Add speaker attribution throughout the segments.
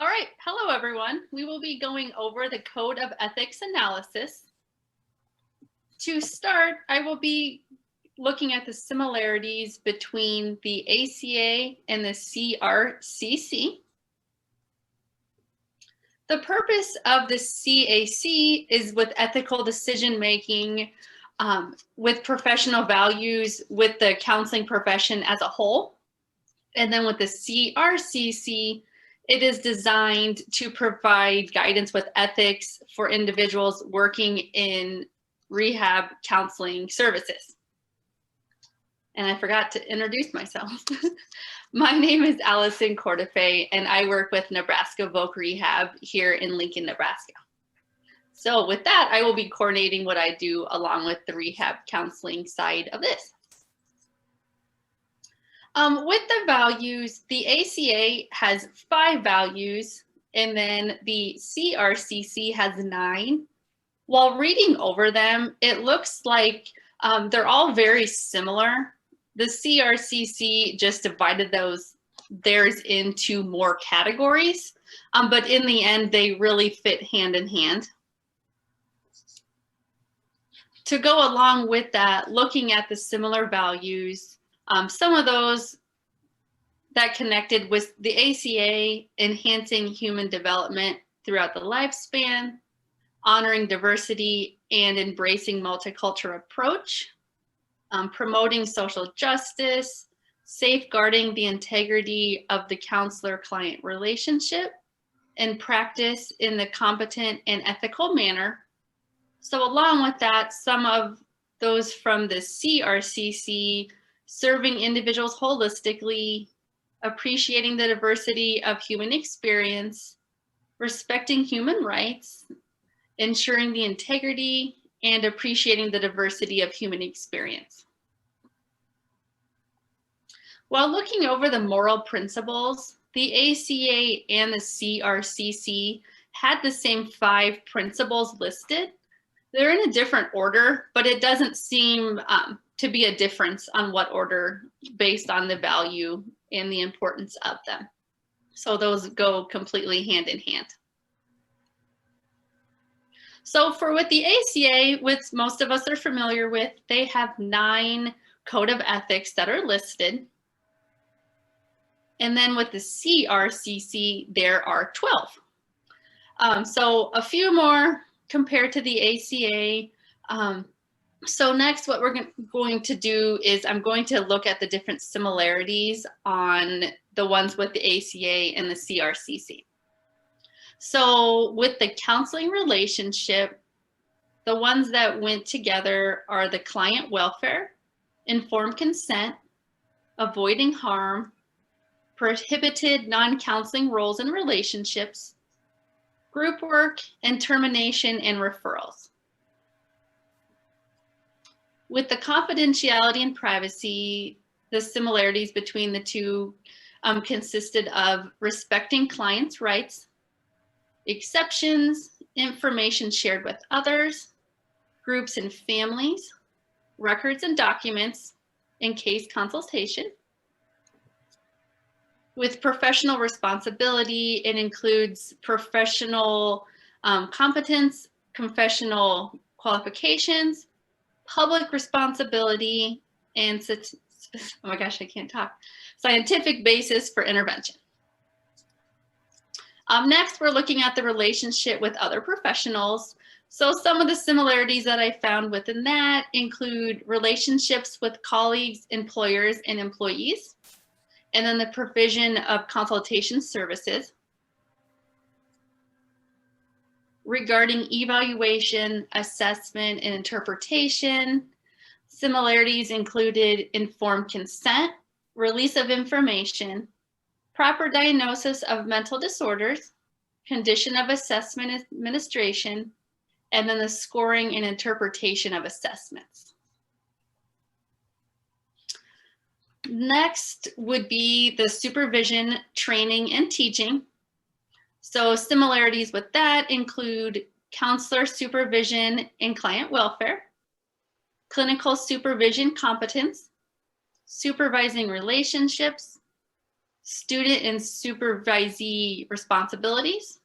Speaker 1: All right, hello everyone. We will be going over the Code of Ethics analysis. To start, I will be looking at the similarities between the ACA and the CRCC. The purpose of the CAC is with ethical decision making, with professional values, with the counseling profession as a whole. And then with the CRCC, it is designed to provide guidance with ethics for individuals working in rehab counseling services. And I forgot to introduce myself. My name is Allison Cordefe, and I work with Nebraska Voc Rehab here in Lincoln, Nebraska. So with that, I will be coordinating what I do along with the rehab counseling side of this. With the values, the ACA has 5 values, and then the CRCC has 9. While reading over them, it looks like they're all very similar. The CRCC just divided theirs into more categories, but in the end, they really fit hand in hand. To go along with that, looking at the similar values, some of those that connected with the ACA, enhancing human development throughout the lifespan, honoring diversity and embracing multicultural approach, promoting social justice, safeguarding the integrity of the counselor-client relationship, and practice in the competent and ethical manner. So along with that, some of those from the CRCC, serving individuals holistically, appreciating the diversity of human experience, respecting human rights, ensuring the integrity, and appreciating the diversity of human experience. While looking over the moral principles, the ACA and the CRCC had the same 5 principles listed. They're in a different order, but it doesn't seem to be a difference on what order based on the value and the importance of them. So those go completely hand in hand. So with the ACA, which most of us are familiar with, they have 9 code of ethics that are listed. And then with the CRCC, there are 12. So a few more compared to the ACA. So next, what we're going to do is I'm going to look at the different similarities on the ones with the ACA and the CRCC. So with the counseling relationship, the ones that went together are the client welfare, informed consent, avoiding harm, prohibited non-counseling roles and relationships, group work, and termination and referrals. With the confidentiality and privacy, the similarities between the two consisted of respecting clients' rights, exceptions, information shared with others, groups and families, records and documents, and case consultation. With professional responsibility, it includes professional competence, professional qualifications, public responsibility, and oh my gosh, I can't talk, scientific basis for intervention. Next, we're looking at the relationship with other professionals. So some of the similarities that I found within that include relationships with colleagues, employers, and employees, and then the provision of consultation services. Regarding evaluation, assessment, and interpretation, similarities included informed consent, release of information, proper diagnosis of mental disorders, condition of assessment administration, and then the scoring and interpretation of assessments. Next would be the supervision, training, and teaching. So similarities with that include counselor supervision and client welfare, clinical supervision competence, supervising relationships, student and supervisee responsibilities,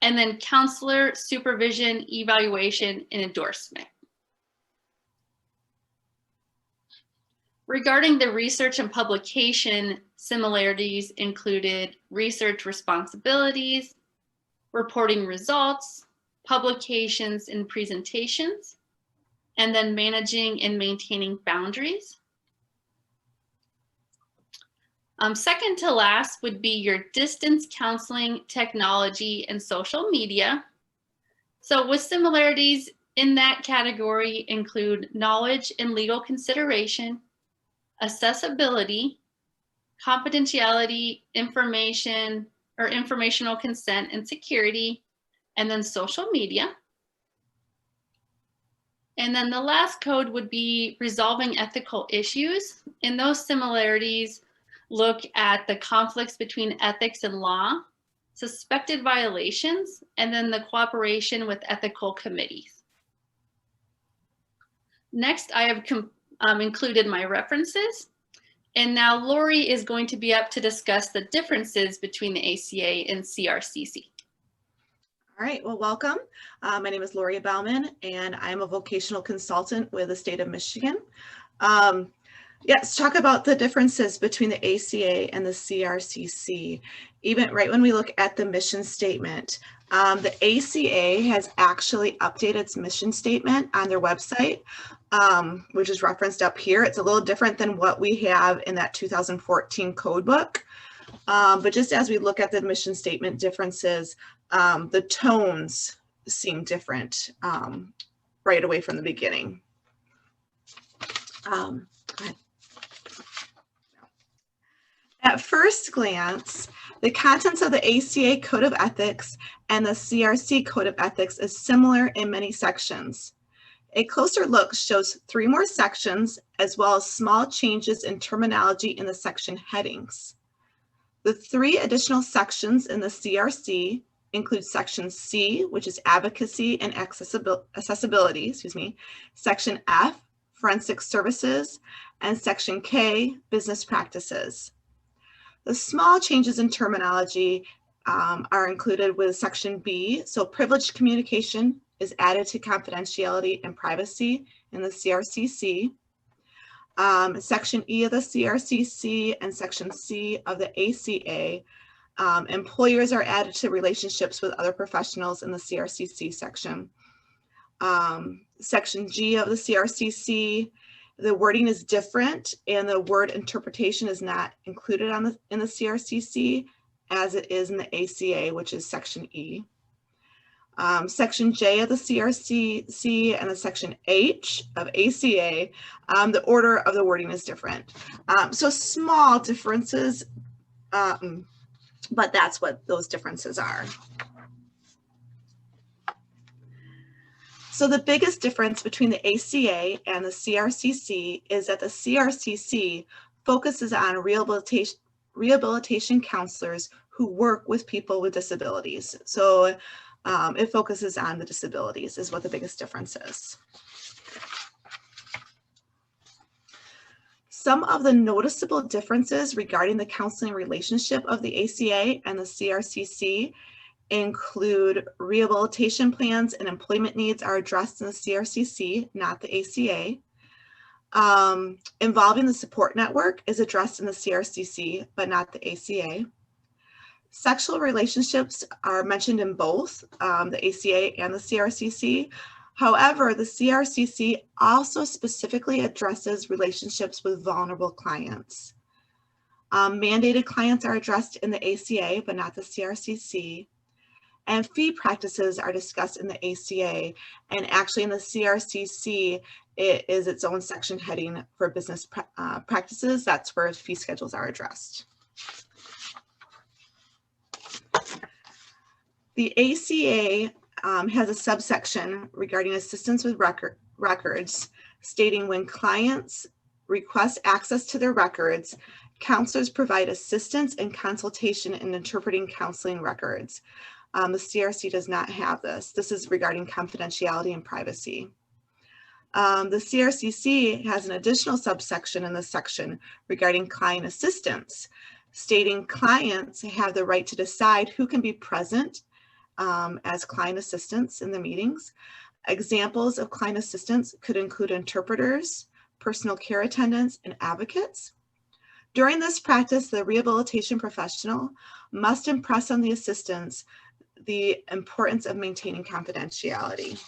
Speaker 1: and then counselor, supervision, evaluation, and endorsement. Regarding the research and publication, similarities included research responsibilities, reporting results, publications and presentations, and then managing and maintaining boundaries. Second to last would be your distance counseling, technology, and social media. So with similarities in that category include knowledge and legal consideration, accessibility, confidentiality, information or informational consent and security, and then social media. And then the last code would be resolving ethical issues. And those similarities look at the conflicts between ethics and law, suspected violations, and then the cooperation with ethical committees. Next, I have included my references. And now Lori is going to be up to discuss the differences between the ACA and CRCC.
Speaker 2: All right, well, welcome. My name is Lori Bauman, and I'm a vocational consultant with the state of Michigan. Let's talk about the differences between the ACA and the CRCC. Even right when we look at the mission statement, the ACA has actually updated its mission statement on their website, which is referenced up here. It's a little different than what we have in that 2014 code book. But just as we look at the mission statement differences, the tones seem different right away from the beginning. Go ahead. At first glance, the contents of the ACA Code of Ethics and the CRC Code of Ethics is similar in many sections. A closer look shows 3 more sections, as well as small changes in terminology in the section headings. The 3 additional sections in the CRC include Section C, which is Advocacy and Accessibility, Section F, Forensic Services, and Section K, Business Practices. The small changes in terminology are included with Section B. So privileged communication is added to confidentiality and privacy in the CRCC. Section E of the CRCC and Section C of the ACA, employers are added to relationships with other professionals in the CRCC section. Section G of the CRCC, the wording is different and the word interpretation is not included in the CRCC as it is in the ACA, which is Section E. Section J of the CRCC and the Section H of ACA, the order of the wording is different. So small differences, but that's what those differences are. So the biggest difference between the ACA and the CRCC is that the CRCC focuses on rehabilitation counselors who work with people with disabilities. So it focuses on the disabilities is what the biggest difference is. Some of the noticeable differences regarding the counseling relationship of the ACA and the CRCC include rehabilitation plans and employment needs are addressed in the CRCC, not the ACA. Involving the support network is addressed in the CRCC, but not the ACA. Sexual relationships are mentioned in both the ACA and the CRCC. However, the CRCC also specifically addresses relationships with vulnerable clients. Mandated clients are addressed in the ACA, but not the CRCC. And fee practices are discussed in the ACA. And actually in the CRCC, it is its own section heading for business practices. That's where fee schedules are addressed. The ACA has a subsection regarding assistance with records, stating when clients request access to their records, counselors provide assistance and consultation in interpreting counseling records. The CRC does not have this. This is regarding confidentiality and privacy. The CRCC has an additional subsection in this section regarding client assistance, stating clients have the right to decide who can be present as client assistants in the meetings. Examples of client assistants could include interpreters, personal care attendants, and advocates. During this practice, the rehabilitation professional must impress on the assistants the importance of maintaining confidentiality.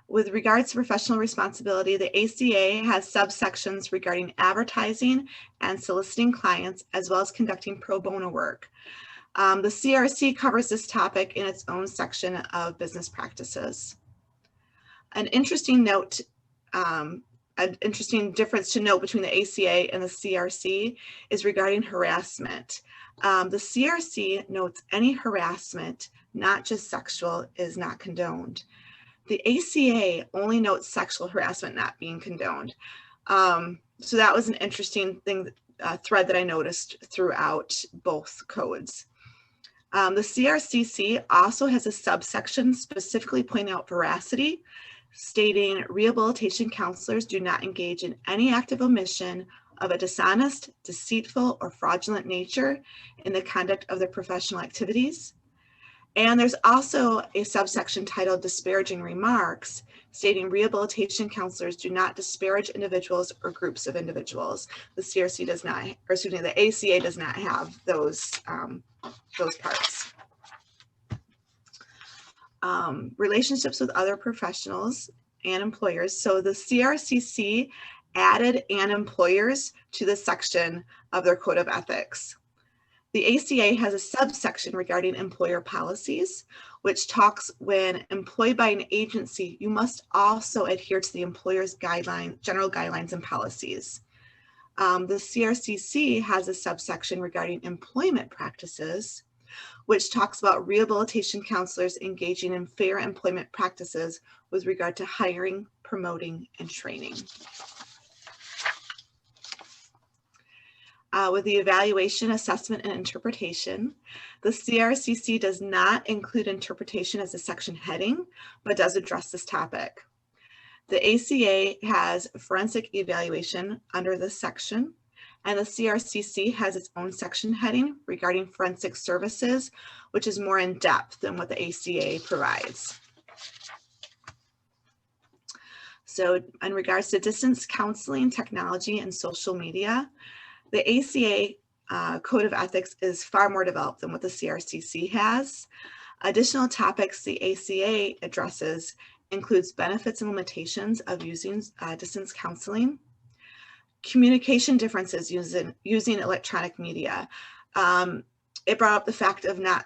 Speaker 2: With regards to professional responsibility, the ACA has subsections regarding advertising and soliciting clients, as well as conducting pro bono work. The CRC covers this topic in its own section of business practices. An interesting note, an interesting difference to note between the ACA and the CRC is regarding harassment. The CRC notes any harassment, not just sexual, is not condoned. The ACA only notes sexual harassment not being condoned. So that was an interesting thing, thread that I noticed throughout both codes. The CRCC also has a subsection specifically pointing out veracity, stating rehabilitation counselors do not engage in any act of omission of a dishonest, deceitful, or fraudulent nature in the conduct of their professional activities. And there's also a subsection titled disparaging remarks, stating rehabilitation counselors do not disparage individuals or groups of individuals. The CRC does not, or excuse me, the ACA does not have those parts. Relationships with other professionals and employers. So the CRCC added and employers to the section of their code of ethics. The ACA has a subsection regarding employer policies, which talks when employed by an agency, you must also adhere to the employer's general guidelines and policies. The CRCC has a subsection regarding employment practices, which talks about rehabilitation counselors engaging in fair employment practices with regard to hiring, promoting, and training. With the evaluation, assessment, and interpretation, the CRCC does not include interpretation as a section heading, but does address this topic. The ACA has forensic evaluation under this section, and the CRCC has its own section heading regarding forensic services, which is more in depth than what the ACA provides. So in regards to distance counseling, technology, and social media, the ACA Code of Ethics is far more developed than what the CRCC has. Additional topics the ACA addresses includes benefits and limitations of using distance counseling, communication differences using electronic media. It brought up the fact of not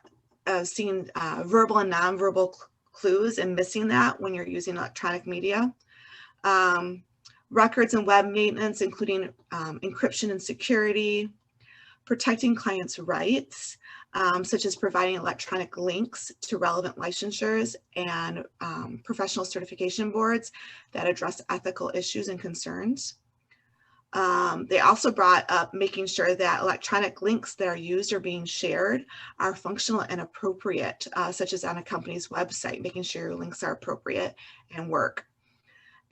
Speaker 2: seeing verbal and nonverbal clues and missing that when you're using electronic media. Records and web maintenance, including encryption and security, protecting clients' rights, such as providing electronic links to relevant licensures and professional certification boards that address ethical issues and concerns. They also brought up making sure that electronic links that are used or being shared are functional and appropriate, such as on a company's website, making sure your links are appropriate and work.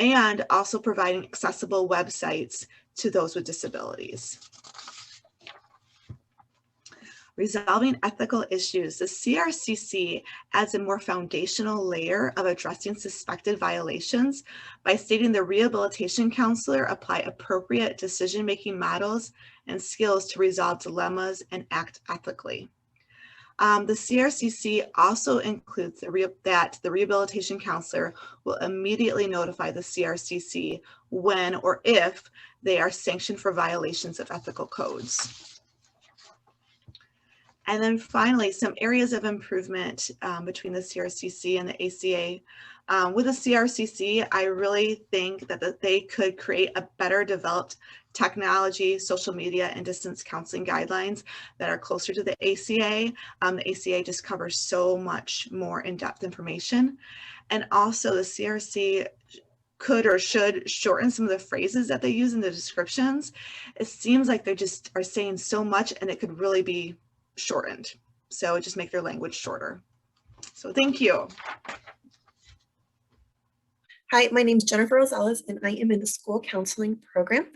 Speaker 2: And also providing accessible websites to those with disabilities. Resolving ethical issues. The CRCC adds a more foundational layer of addressing suspected violations by stating the rehabilitation counselor apply appropriate decision-making models and skills to resolve dilemmas and act ethically. The CRCC also includes that the rehabilitation counselor will immediately notify the CRCC when or if they are sanctioned for violations of ethical codes. And then finally, some areas of improvement between the CRCC and the ACA. With the CRCC, I really think that they could create a better developed technology, social media, and distance counseling guidelines that are closer to the ACA. The ACA just covers so much more in-depth information. And also the CRC could or should shorten some of the phrases that they use in the descriptions. It seems like they just are saying so much and it could really be shortened. So just make their language shorter. So thank you.
Speaker 3: Hi, my name is Jennifer Rosales, and I am in the school counseling program.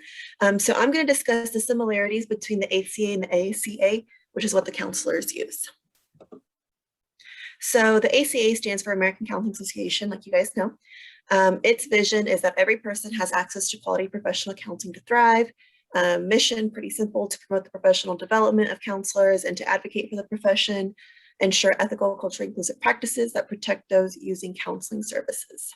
Speaker 3: So I'm going to discuss the similarities between the ACA and the ASCA, which is what the counselors use. So the ACA stands for American Counseling Association, like you guys know. Its vision is that every person has access to quality professional counseling to thrive. Mission, pretty simple, to promote the professional development of counselors and to advocate for the profession, ensure ethical, culturally inclusive practices that protect those using counseling services.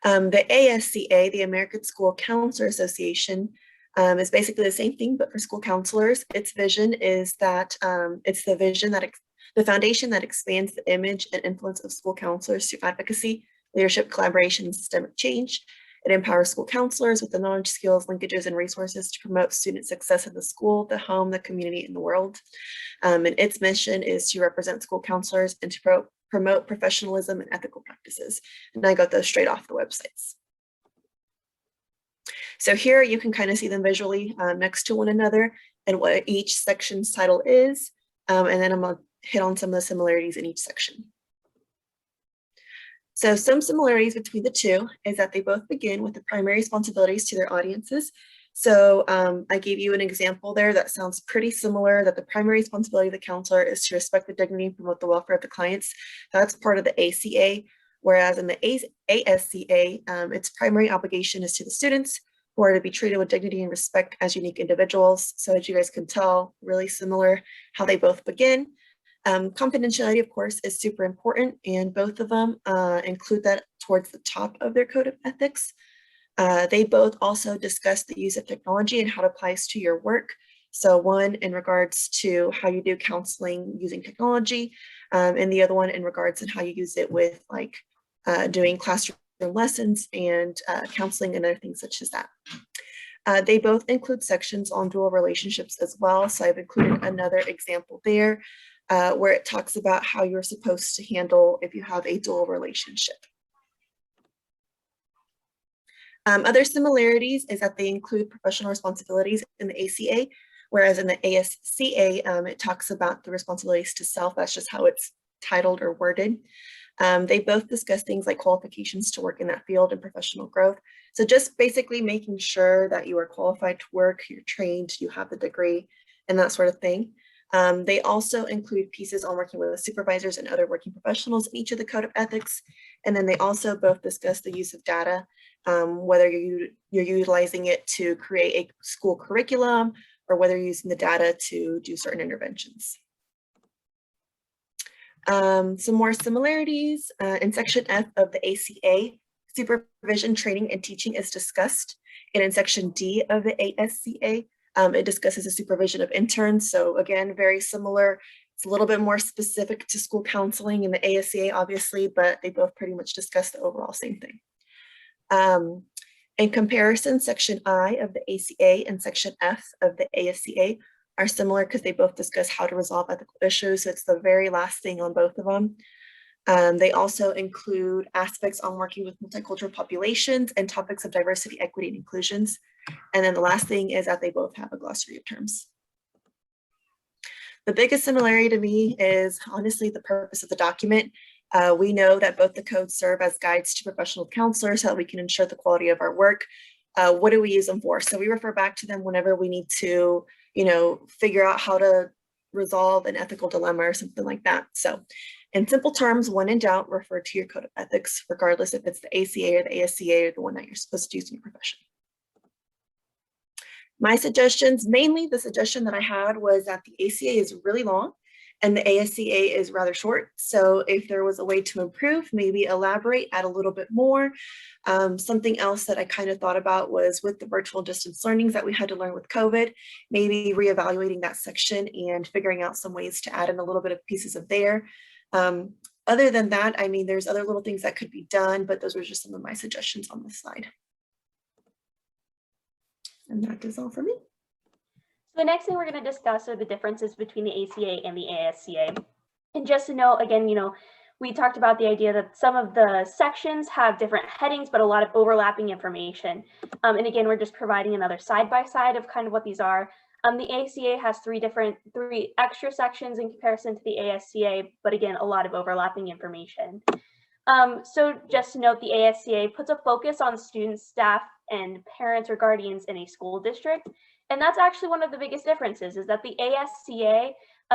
Speaker 3: The ASCA, the American School Counselor Association, is basically the same thing, but for school counselors. Its vision is that it's the foundation that expands the image and influence of school counselors through advocacy, leadership, collaboration, and systemic change. It empowers school counselors with the knowledge, skills, linkages, and resources to promote student success in the school, the home, the community, and the world. And its mission is to represent school counselors and to promote professionalism and ethical practices. And I got those straight off the websites. So here you can kind of see them visually next to one another and what each section's title is. And then I'm going to hit on some of the similarities in each section. So some similarities between the two is that they both begin with the primary responsibilities to their audiences. So I gave you an example there that sounds pretty similar, that the primary responsibility of the counselor is to respect the dignity and promote the welfare of the clients. That's part of the ACA, whereas in the ASCA, its primary obligation is to the students who are to be treated with dignity and respect as unique individuals. So as you guys can tell, really similar how they both begin. Confidentiality, of course, is super important, and both of them include that towards the top of their code of ethics. They both also discuss the use of technology and how it applies to your work. So one in regards to how you do counseling using technology, and the other one in regards to how you use it with like doing classroom lessons and counseling and other things such as that. They both include sections on dual relationships as well. So I've included another example there where it talks about how you're supposed to handle if you have a dual relationship. Other similarities is that they include professional responsibilities in the ACA, whereas in the ASCA, it talks about the responsibilities to self. That's just how it's titled or worded. They both discuss things like qualifications to work in that field and professional growth. So just basically making sure that you are qualified to work, you're trained, you have the degree, and that sort of thing. They also include pieces on working with supervisors and other working professionals in each of the code of ethics. And then they also both discuss the use of data, whether you're utilizing it to create a school curriculum or whether you're using the data to do certain interventions. Some more similarities in section F of the ACA, supervision, training, and teaching is discussed. And in section D of the ASCA, it discusses the supervision of interns. So again, very similar. It's a little bit more specific to school counseling in the ASCA, obviously, but they both pretty much discuss the overall same thing. In comparison, section I of the ACA and section F of the ASCA are similar because they both discuss how to resolve ethical issues. So it's the very last thing on both of them. They also include aspects on working with multicultural populations and topics of diversity, equity, and inclusions. And then the last thing is that they both have a glossary of terms. The biggest similarity to me is honestly the purpose of the document. We know that both the codes serve as guides to professional counselors so that we can ensure the quality of our work. What do we use them for? So we refer back to them whenever we need to, figure out how to resolve an ethical dilemma or something like that. So in simple terms, when in doubt, refer to your code of ethics, regardless if it's the ACA or the ASCA or the one that you're supposed to use in your profession. My suggestions, mainly the suggestion that I had was that the ACA is really long and the ASCA is rather short. So if there was a way to improve, maybe elaborate, add a little bit more. Something else that I kind of thought about was with the virtual distance learnings that we had to learn with COVID, maybe reevaluating that section and figuring out some ways to add in a little bit of pieces of there. Other than that, I mean, there's other little things that could be done, but those were just some of my suggestions on this slide. And that is all for me.
Speaker 4: So the next thing we're going to discuss are the differences between the ACA and the ASCA. And just to note, again, we talked about the idea that some of the sections have different headings, but a lot of overlapping information. And again, we're just providing another side-by-side of kind of what these are. The ACA has three extra sections in comparison to the ASCA, but again, a lot of overlapping information. So just to note, the ASCA puts a focus on students, staff, and parents or guardians in a school district. And that's actually one of the biggest differences, is that the ASCA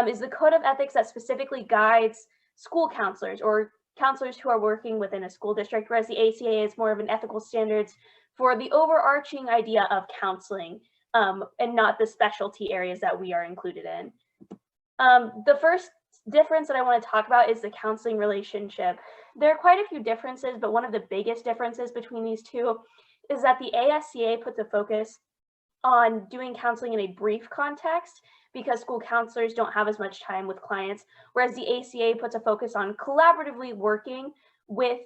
Speaker 4: is the code of ethics that specifically guides school counselors or counselors who are working within a school district, whereas the ACA is more of an ethical standards for the overarching idea of counseling, and not the specialty areas that we are included in. The first difference that I want to talk about is the counseling relationship. There are quite a few differences, but one of the biggest differences between these two is that the ASCA puts a focus on doing counseling in a brief context because school counselors don't have as much time with clients, whereas the ACA puts a focus on collaboratively working with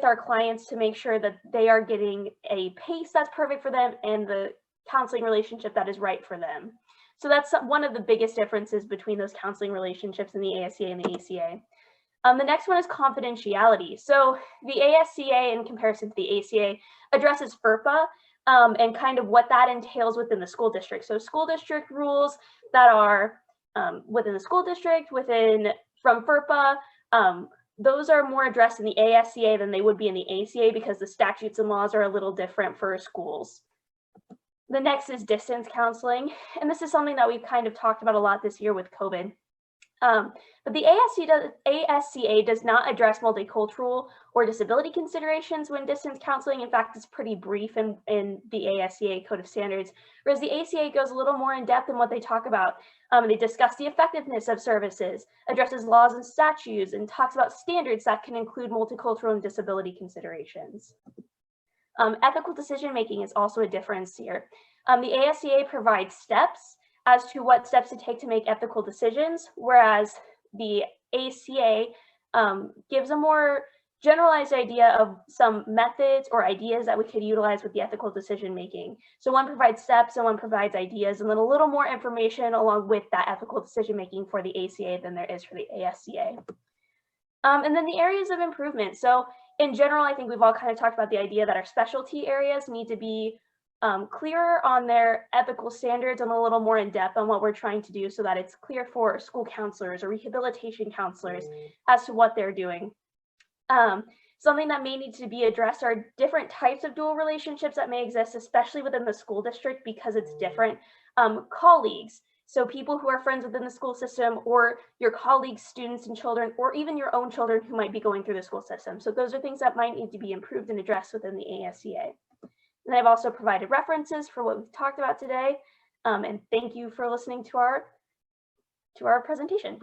Speaker 4: our clients to make sure that they are getting a pace that's perfect for them and the counseling relationship that is right for them. So that's one of the biggest differences between those counseling relationships in the ASCA and the ACA. The next one is confidentiality. So the ASCA, in comparison to the ACA, addresses FERPA and kind of what that entails within the school district. So school district rules that are within the school district, from FERPA, those are more addressed in the ASCA than they would be in the ACA because the statutes and laws are a little different for schools. The next is distance counseling, and this is something that we've kind of talked about a lot this year with COVID. But the ASCA does not address multicultural or disability considerations when distance counseling. In fact, it's pretty brief in the ASCA Code of Standards, whereas the ACA goes a little more in depth in what they talk about. They discuss the effectiveness of services, addresses laws and statutes, and talks about standards that can include multicultural and disability considerations. Ethical decision-making is also a difference here. The ASCA provides steps as to what steps to take to make ethical decisions, whereas the ACA gives a more generalized idea of some methods or ideas that we could utilize with the ethical decision-making. So one provides steps and one provides ideas, and then a little more information along with that ethical decision-making for the ACA than there is for the ASCA. And then the areas of improvement. So in general, I think we've all kind of talked about the idea that our specialty areas need to be clearer on their ethical standards and a little more in depth on what we're trying to do so that it's clear for school counselors or rehabilitation counselors as to what they're doing. Something that may need to be addressed are different types of dual relationships that may exist, especially within the school district because it's different. Colleagues, so people who are friends within the school system, or your colleagues, students and children, or even your own children who might be going through the school system. So those are things that might need to be improved and addressed within the ASCA. And I've also provided references for what we've talked about today. And thank you for listening to our presentation.